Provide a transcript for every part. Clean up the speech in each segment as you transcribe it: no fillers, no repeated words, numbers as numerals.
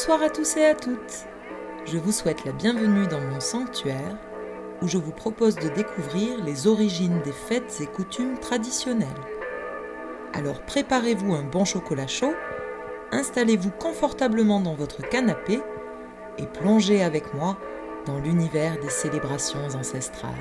Bonsoir à tous et à toutes. Je vous souhaite la bienvenue dans mon sanctuaire où je vous propose de découvrir les origines des fêtes et coutumes traditionnelles. Alors préparez-vous un bon chocolat chaud, installez-vous confortablement dans votre canapé et plongez avec moi dans l'univers des célébrations ancestrales.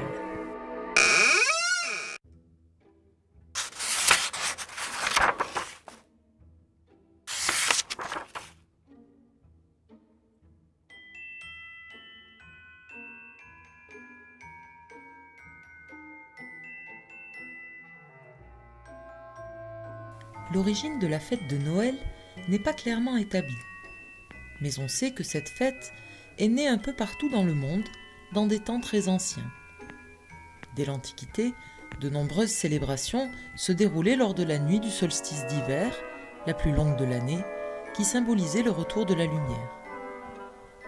L'origine de la fête de Noël n'est pas clairement établie. Mais on sait que cette fête est née un peu partout dans le monde, dans des temps très anciens. Dès l'Antiquité, de nombreuses célébrations se déroulaient lors de la nuit du solstice d'hiver, la plus longue de l'année, qui symbolisait le retour de la lumière.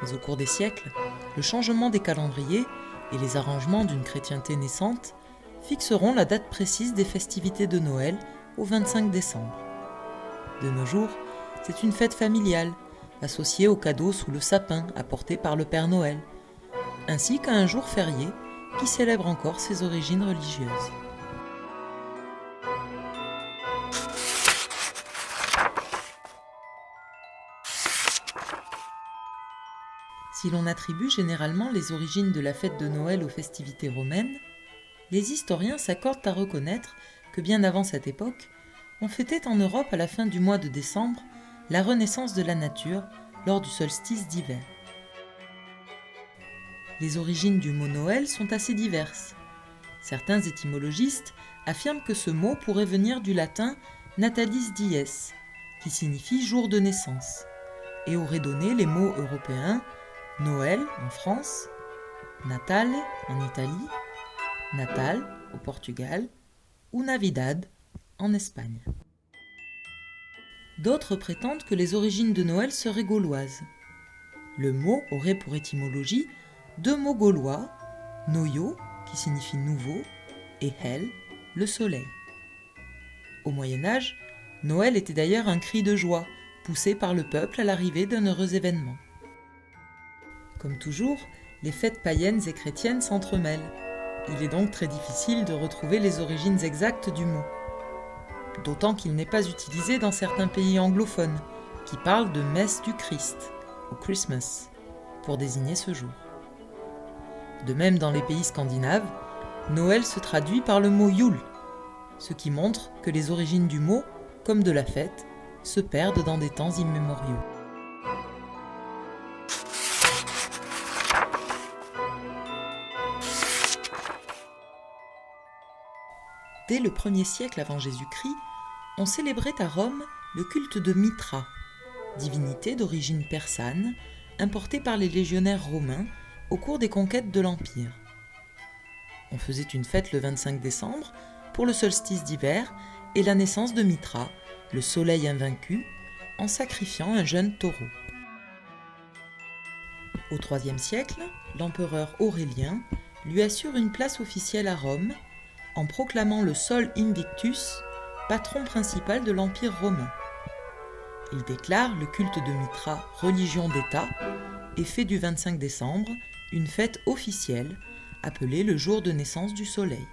Mais au cours des siècles, le changement des calendriers et les arrangements d'une chrétienté naissante fixeront la date précise des festivités de Noël au 25 décembre. De nos jours, c'est une fête familiale, associée aux cadeaux sous le sapin apportés par le Père Noël, ainsi qu'à un jour férié qui célèbre encore ses origines religieuses. Si l'on attribue généralement les origines de la fête de Noël aux festivités romaines, les historiens s'accordent à reconnaître que bien avant cette époque, on fêtait en Europe à la fin du mois de décembre la renaissance de la nature lors du solstice d'hiver. Les origines du mot Noël sont assez diverses. Certains étymologistes affirment que ce mot pourrait venir du latin natalis dies, qui signifie jour de naissance, et aurait donné les mots européens Noël en France, Natale en Italie, Natal au Portugal ou Navidad en Espagne. D'autres prétendent que les origines de Noël seraient gauloises. Le mot aurait pour étymologie deux mots gaulois, noio, qui signifie nouveau, et hel, le soleil. Au Moyen-Âge, Noël était d'ailleurs un cri de joie, poussé par le peuple à l'arrivée d'un heureux événement. Comme toujours, les fêtes païennes et chrétiennes s'entremêlent. Il est donc très difficile de retrouver les origines exactes du mot. D'autant qu'il n'est pas utilisé dans certains pays anglophones, qui parlent de messe du Christ, ou Christmas, pour désigner ce jour. De même dans les pays scandinaves, Noël se traduit par le mot Jul, ce qui montre que les origines du mot, comme de la fête, se perdent dans des temps immémoriaux. Dès le 1er siècle avant Jésus-Christ, on célébrait à Rome le culte de Mithra, divinité d'origine persane, importée par les légionnaires romains au cours des conquêtes de l'Empire. On faisait une fête le 25 décembre pour le solstice d'hiver et la naissance de Mithra, le soleil invaincu, en sacrifiant un jeune taureau. Au IIIe siècle, l'empereur Aurélien lui assure une place officielle à Rome en proclamant le Sol Invictus, patron principal de l'Empire romain. Il déclare le culte de Mithra religion d'État et fait du 25 décembre une fête officielle appelée le jour de naissance du soleil.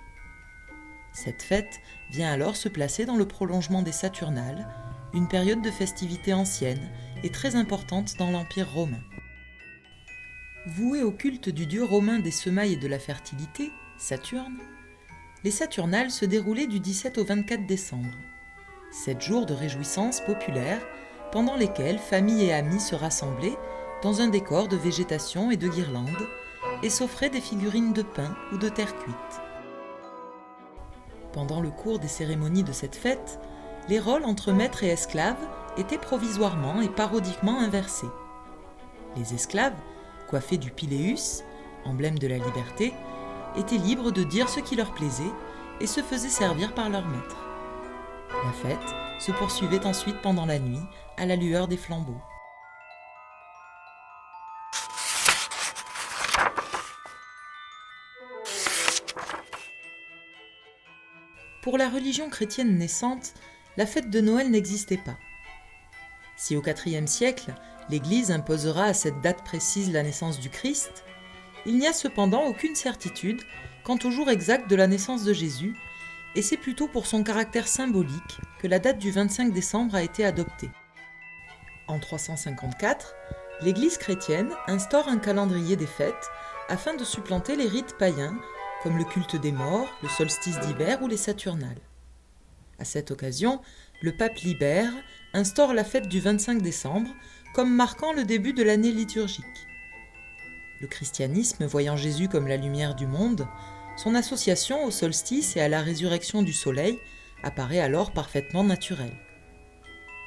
Cette fête vient alors se placer dans le prolongement des Saturnales, une période de festivité ancienne et très importante dans l'Empire romain. Voués au culte du dieu romain des semailles et de la fertilité, Saturne, les Saturnales se déroulaient du 17 au 24 décembre. 7 jours de réjouissance populaire pendant lesquels familles et amis se rassemblaient dans un décor de végétation et de guirlandes et s'offraient des figurines de pain ou de terre cuite. Pendant le cours des cérémonies de cette fête, les rôles entre maîtres et esclaves étaient provisoirement et parodiquement inversés. Les esclaves, coiffés du pileus, emblème de la liberté, étaient libres de dire ce qui leur plaisait et se faisaient servir par leur maître. La fête se poursuivait ensuite pendant la nuit à la lueur des flambeaux. Pour la religion chrétienne naissante, la fête de Noël n'existait pas. Si au IVe siècle, L'Église imposera à cette date précise la naissance du Christ. Il n'y a cependant aucune certitude quant au jour exact de la naissance de Jésus, et c'est plutôt pour son caractère symbolique que la date du 25 décembre a été adoptée. En 354, l'Église chrétienne instaure un calendrier des fêtes afin de supplanter les rites païens comme le culte des morts, le solstice d'hiver ou les Saturnales. À cette occasion, le pape Libère instaure la fête du 25 décembre comme marquant le début de l'année liturgique. Le christianisme, voyant Jésus comme la lumière du monde, son association au solstice et à la résurrection du soleil apparaît alors parfaitement naturelle.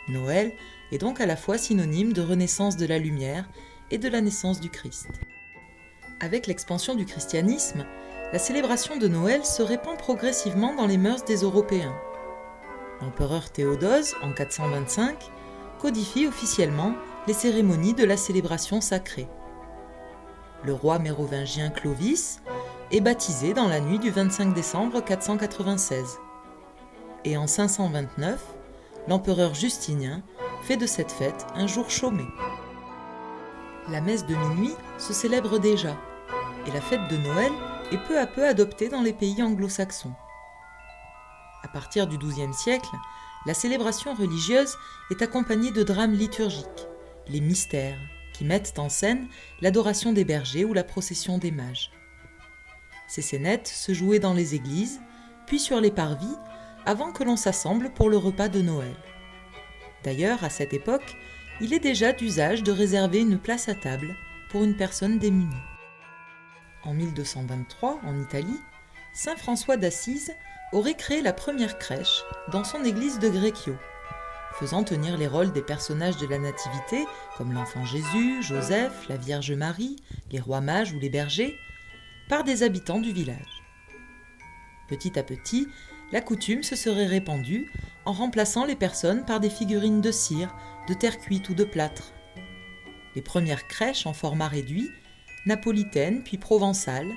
Noël est donc à la fois synonyme de renaissance de la lumière et de la naissance du Christ. Avec l'expansion du christianisme, la célébration de Noël se répand progressivement dans les mœurs des Européens. L'empereur Théodose, en 425, codifie officiellement les cérémonies de la célébration sacrée. Le roi mérovingien Clovis est baptisé dans la nuit du 25 décembre 496. Et en 529, l'empereur Justinien fait de cette fête un jour chômé. La messe de minuit se célèbre déjà, et la fête de Noël est peu à peu adoptée dans les pays anglo-saxons. À partir du XIIe siècle, la célébration religieuse est accompagnée de drames liturgiques, les mystères, qui mettent en scène l'adoration des bergers ou la procession des mages. Ces scénettes se jouaient dans les églises, puis sur les parvis, avant que l'on s'assemble pour le repas de Noël. D'ailleurs, à cette époque, il est déjà d'usage de réserver une place à table pour une personne démunie. En 1223, en Italie, saint François d'Assise aurait créé la première crèche dans son église de Greccio, faisant tenir les rôles des personnages de la Nativité, comme l'enfant Jésus, Joseph, la Vierge Marie, les rois mages ou les bergers, par des habitants du village. Petit à petit, la coutume se serait répandue en remplaçant les personnes par des figurines de cire, de terre cuite ou de plâtre. Les premières crèches en format réduit, napolitaines puis provençales,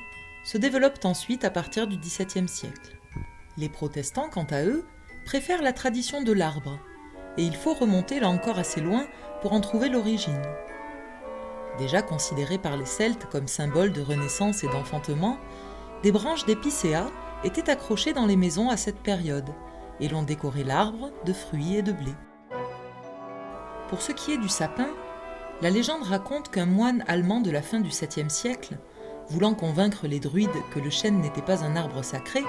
se développent ensuite à partir du XVIIe siècle. Les protestants, quant à eux, préfèrent la tradition de l'arbre, et il faut remonter là encore assez loin pour en trouver l'origine. Déjà considérés par les Celtes comme symbole de renaissance et d'enfantement, des branches d'épicéa étaient accrochées dans les maisons à cette période, et l'on décorait l'arbre de fruits et de blé. Pour ce qui est du sapin, la légende raconte qu'un moine allemand de la fin du 7e siècle, voulant convaincre les druides que le chêne n'était pas un arbre sacré,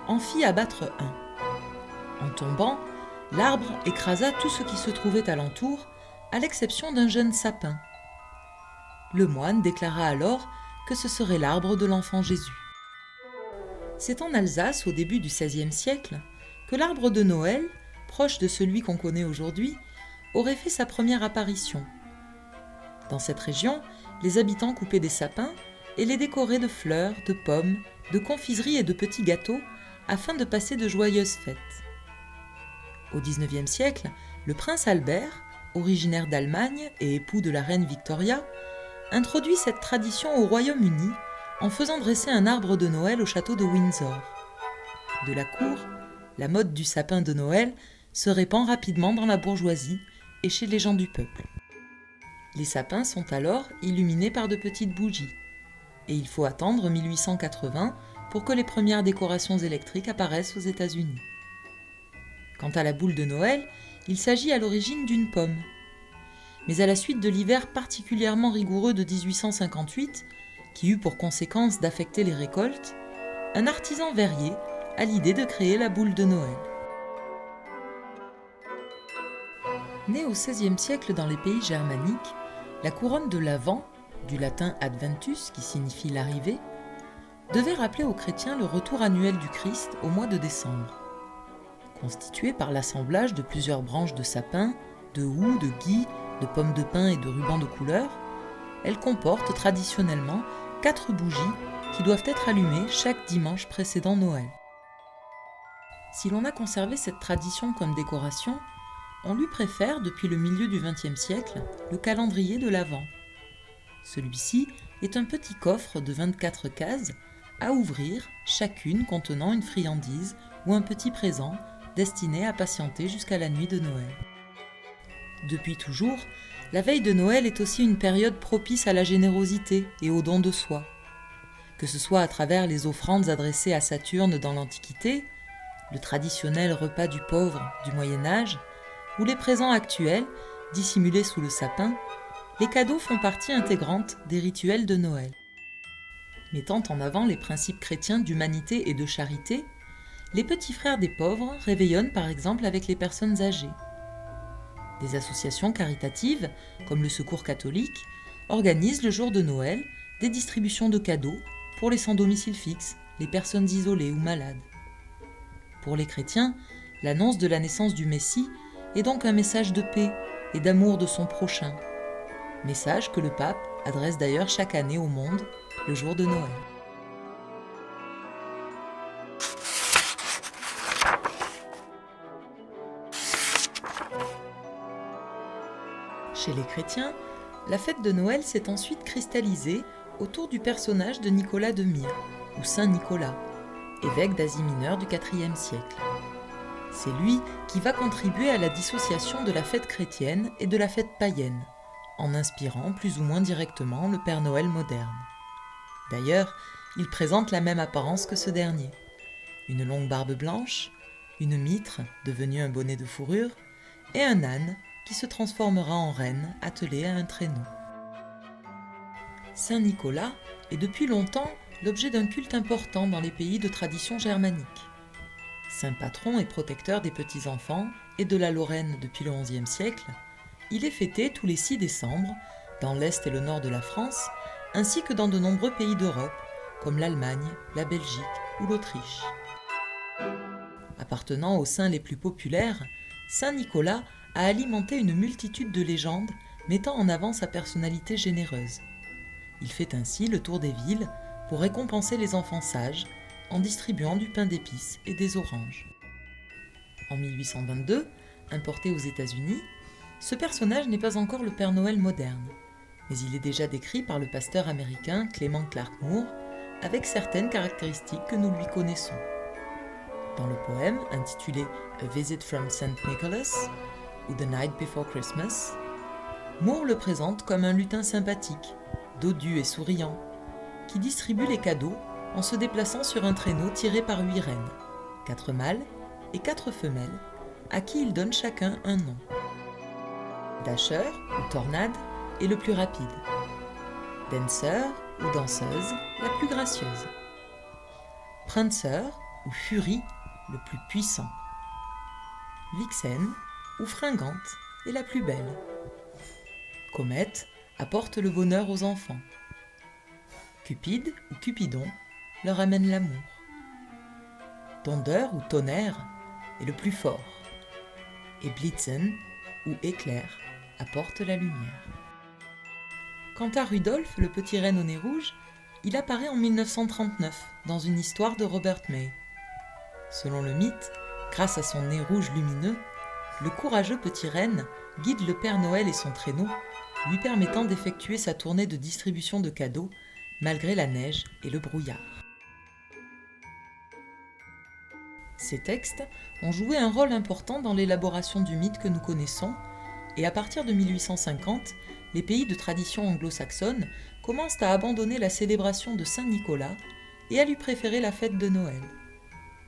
en fit abattre un. En tombant, l'arbre écrasa tout ce qui se trouvait alentour, à l'exception d'un jeune sapin. Le moine déclara alors que ce serait l'arbre de l'enfant Jésus. C'est en Alsace, au début du XVIe siècle, que l'arbre de Noël, proche de celui qu'on connaît aujourd'hui, aurait fait sa première apparition. Dans cette région, les habitants coupaient des sapins et les décoraient de fleurs, de pommes, de confiseries et de petits gâteaux afin de passer de joyeuses fêtes. Au XIXe siècle, le prince Albert, originaire d'Allemagne et époux de la reine Victoria, introduit cette tradition au Royaume-Uni en faisant dresser un arbre de Noël au château de Windsor. De la cour, la mode du sapin de Noël se répand rapidement dans la bourgeoisie et chez les gens du peuple. Les sapins sont alors illuminés par de petites bougies, et il faut attendre 1880 pour que les premières décorations électriques apparaissent aux États-Unis. Quant à la boule de Noël, il s'agit à l'origine d'une pomme. Mais à la suite de l'hiver particulièrement rigoureux de 1858, qui eut pour conséquence d'affecter les récoltes, un artisan verrier a l'idée de créer la boule de Noël. Née au XVIe siècle dans les pays germaniques, la couronne de l'Avent, du latin Adventus qui signifie l'arrivée, devait rappeler aux chrétiens le retour annuel du Christ au mois de décembre. Constituée par l'assemblage de plusieurs branches de sapin, de houx, de gui, de pommes de pin et de rubans de couleur, elle comporte traditionnellement 4 bougies qui doivent être allumées chaque dimanche précédant Noël. Si l'on a conservé cette tradition comme décoration, on lui préfère, depuis le milieu du XXe siècle, le calendrier de l'Avent. Celui-ci est un petit coffre de 24 cases à ouvrir, chacune contenant une friandise ou un petit présent destiné à patienter jusqu'à la nuit de Noël. Depuis toujours, la veille de Noël est aussi une période propice à la générosité et au don de soi. Que ce soit à travers les offrandes adressées à Saturne dans l'Antiquité, le traditionnel repas du pauvre du Moyen-Âge, ou les présents actuels, dissimulés sous le sapin, les cadeaux font partie intégrante des rituels de Noël. Mettant en avant les principes chrétiens d'humanité et de charité, les petits frères des pauvres réveillonnent par exemple avec les personnes âgées. Des associations caritatives, comme le Secours catholique, organisent le jour de Noël des distributions de cadeaux pour les sans domicile fixe, les personnes isolées ou malades. Pour les chrétiens, l'annonce de la naissance du Messie est donc un message de paix et d'amour de son prochain. Message que le pape adresse d'ailleurs chaque année au monde, le jour de Noël. Chez les chrétiens, la fête de Noël s'est ensuite cristallisée autour du personnage de Nicolas de Myre, ou Saint Nicolas, évêque d'Asie mineure du IVe siècle. C'est lui qui va contribuer à la dissociation de la fête chrétienne et de la fête païenne, en inspirant plus ou moins directement le Père Noël moderne. D'ailleurs, il présente la même apparence que ce dernier. Une longue barbe blanche, une mitre devenue un bonnet de fourrure, et un âne qui se transformera en reine attelée à un traîneau. Saint Nicolas est depuis longtemps l'objet d'un culte important dans les pays de tradition germanique. Saint patron et protecteur des petits-enfants et de la Lorraine depuis le XIe siècle, il est fêté tous les 6 décembre dans l'Est et le Nord de la France, ainsi que dans de nombreux pays d'Europe, comme l'Allemagne, la Belgique ou l'Autriche. Appartenant aux saints les plus populaires, Saint Nicolas a alimenté une multitude de légendes mettant en avant sa personnalité généreuse. Il fait ainsi le tour des villes pour récompenser les enfants sages en distribuant du pain d'épices et des oranges. En 1822, importé aux États-Unis, ce personnage n'est pas encore le Père Noël moderne, mais il est déjà décrit par le pasteur américain Clement Clark Moore avec certaines caractéristiques que nous lui connaissons. Dans le poème intitulé A Visit from St. Nicholas ou The Night Before Christmas, Moore le présente comme un lutin sympathique, dodu et souriant, qui distribue les cadeaux en se déplaçant sur un traîneau tiré par 8 reines, 4 mâles et 4 femelles, à qui il donne chacun un nom. Dasher ou Tornade est le plus rapide, Dancer ou Danseuse la plus gracieuse, Prancer ou Furie le plus puissant, Vixen ou Fringante est la plus belle, Comet apporte le bonheur aux enfants, Cupide ou Cupidon leur amène l'amour, Tondeur ou Tonnerre est le plus fort, et Blitzen ou Éclair apporte la lumière. Quant à Rudolph, le petit renne au nez rouge, il apparaît en 1939 dans une histoire de Robert May. Selon le mythe, grâce à son nez rouge lumineux, le courageux petit renne guide le Père Noël et son traîneau, lui permettant d'effectuer sa tournée de distribution de cadeaux malgré la neige et le brouillard. Ces textes ont joué un rôle important dans l'élaboration du mythe que nous connaissons, et à partir de 1850, les pays de tradition anglo-saxonne commencent à abandonner la célébration de Saint Nicolas et à lui préférer la fête de Noël.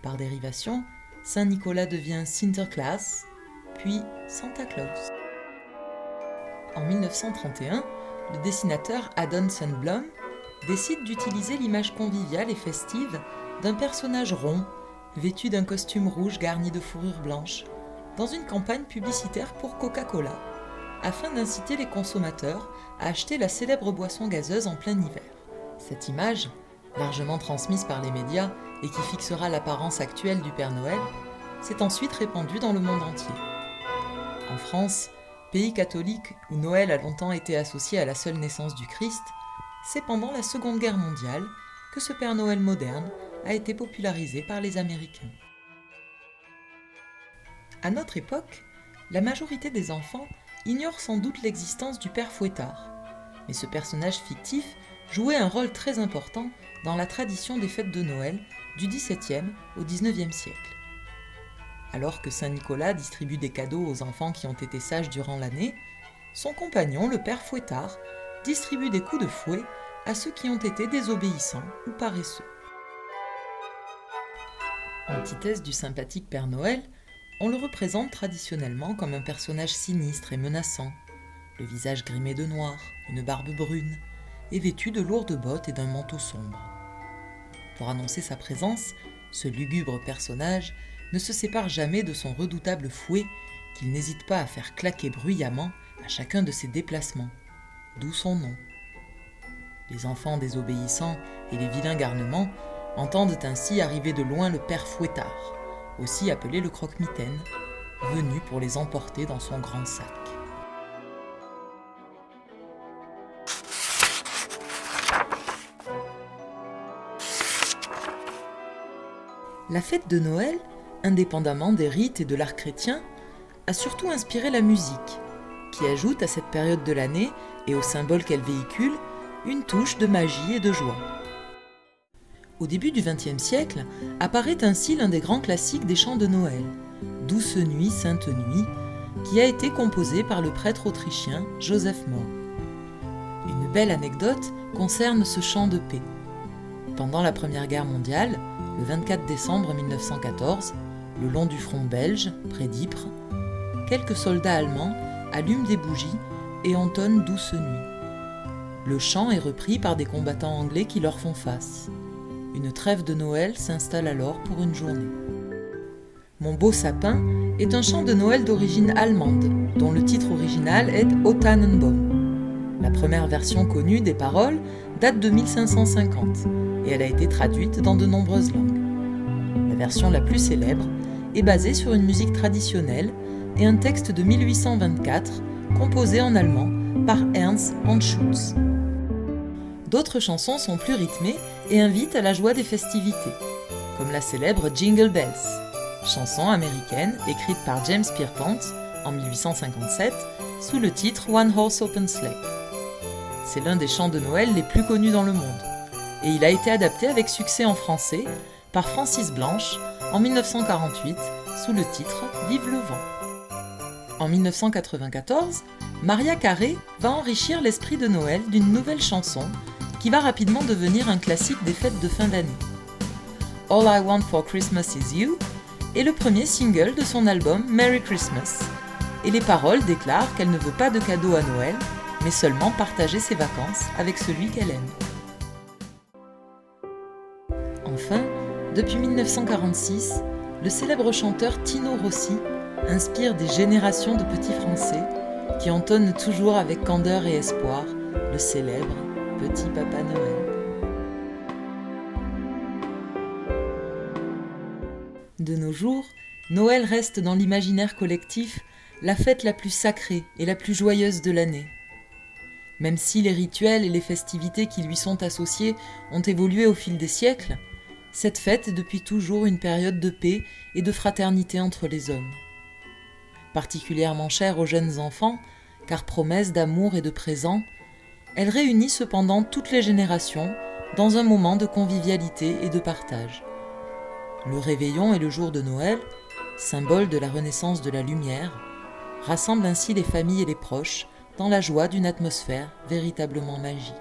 Par dérivation, Saint Nicolas devient Sinterklaas, puis Santa Claus. En 1931, le dessinateur Adon Sundblom décide d'utiliser l'image conviviale et festive d'un personnage rond, vêtu d'un costume rouge garni de fourrure blanche, dans une campagne publicitaire pour Coca-Cola, afin d'inciter les consommateurs à acheter la célèbre boisson gazeuse en plein hiver. Cette image, largement transmise par les médias et qui fixera l'apparence actuelle du Père Noël, s'est ensuite répandue dans le monde entier. En France, pays catholique où Noël a longtemps été associé à la seule naissance du Christ, c'est pendant la Seconde Guerre mondiale que ce Père Noël moderne a été popularisé par les Américains. À notre époque, la majorité des enfants ignorent sans doute l'existence du Père Fouettard, mais ce personnage fictif jouait un rôle très important dans la tradition des fêtes de Noël du XVIIe au XIXe siècle. Alors que Saint Nicolas distribue des cadeaux aux enfants qui ont été sages durant l'année, son compagnon, le père Fouettard, distribue des coups de fouet à ceux qui ont été désobéissants ou paresseux. Antithèse du sympathique Père Noël, on le représente traditionnellement comme un personnage sinistre et menaçant, le visage grimé de noir, une barbe brune, et vêtu de lourdes bottes et d'un manteau sombre. Pour annoncer sa présence, ce lugubre personnage ne se sépare jamais de son redoutable fouet qu'il n'hésite pas à faire claquer bruyamment à chacun de ses déplacements, d'où son nom. Les enfants désobéissants et les vilains garnements entendent ainsi arriver de loin le père Fouettard, aussi appelé le croque-mitaine, venu pour les emporter dans son grand sac. La fête de Noël, indépendamment des rites et de l'art chrétien, a surtout inspiré la musique, qui ajoute à cette période de l'année et aux symboles qu'elle véhicule une touche de magie et de joie. Au début du XXe siècle, apparaît ainsi l'un des grands classiques des chants de Noël, « Douce nuit, sainte nuit », qui a été composé par le prêtre autrichien Joseph Mohr. Une belle anecdote concerne ce chant de paix. Pendant la Première Guerre mondiale, le 24 décembre 1914, le long du front belge, près d'Ypres, quelques soldats allemands allument des bougies et entonnent « Douce nuit ». Le chant est repris par des combattants anglais qui leur font face. Une trêve de Noël s'installe alors pour une journée. Mon beau sapin est un chant de Noël d'origine allemande, dont le titre original est O Tannenbaum. La première version connue des paroles date de 1550 et elle a été traduite dans de nombreuses langues. La version la plus célèbre est basée sur une musique traditionnelle et un texte de 1824 composé en allemand par Ernst Anschutz. D'autres chansons sont plus rythmées et invitent à la joie des festivités, comme la célèbre Jingle Bells, chanson américaine écrite par James Pierpont en 1857 sous le titre One Horse Open Sleigh. C'est l'un des chants de Noël les plus connus dans le monde, et il a été adapté avec succès en français par Francis Blanche en 1948 sous le titre Vive le vent. En 1994, Maria Carey va enrichir l'esprit de Noël d'une nouvelle chanson qui va rapidement devenir un classique des fêtes de fin d'année. All I Want for Christmas Is You est le premier single de son album Merry Christmas, et les paroles déclarent qu'elle ne veut pas de cadeau à Noël, mais seulement partager ses vacances avec celui qu'elle aime. Enfin, depuis 1946, le célèbre chanteur Tino Rossi inspire des générations de petits Français qui entonnent toujours avec candeur et espoir le célèbre Petit Papa Noël. De nos jours, Noël reste dans l'imaginaire collectif la fête la plus sacrée et la plus joyeuse de l'année. Même si les rituels et les festivités qui lui sont associés ont évolué au fil des siècles, cette fête est depuis toujours une période de paix et de fraternité entre les hommes. Particulièrement chère aux jeunes enfants, car promesse d'amour et de présents, elle réunit cependant toutes les générations dans un moment de convivialité et de partage. Le réveillon et le jour de Noël, symbole de la renaissance de la lumière, rassemblent ainsi les familles et les proches dans la joie d'une atmosphère véritablement magique.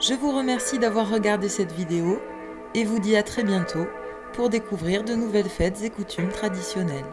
Je vous remercie d'avoir regardé cette vidéo et vous dis à très bientôt pour découvrir de nouvelles fêtes et coutumes traditionnelles.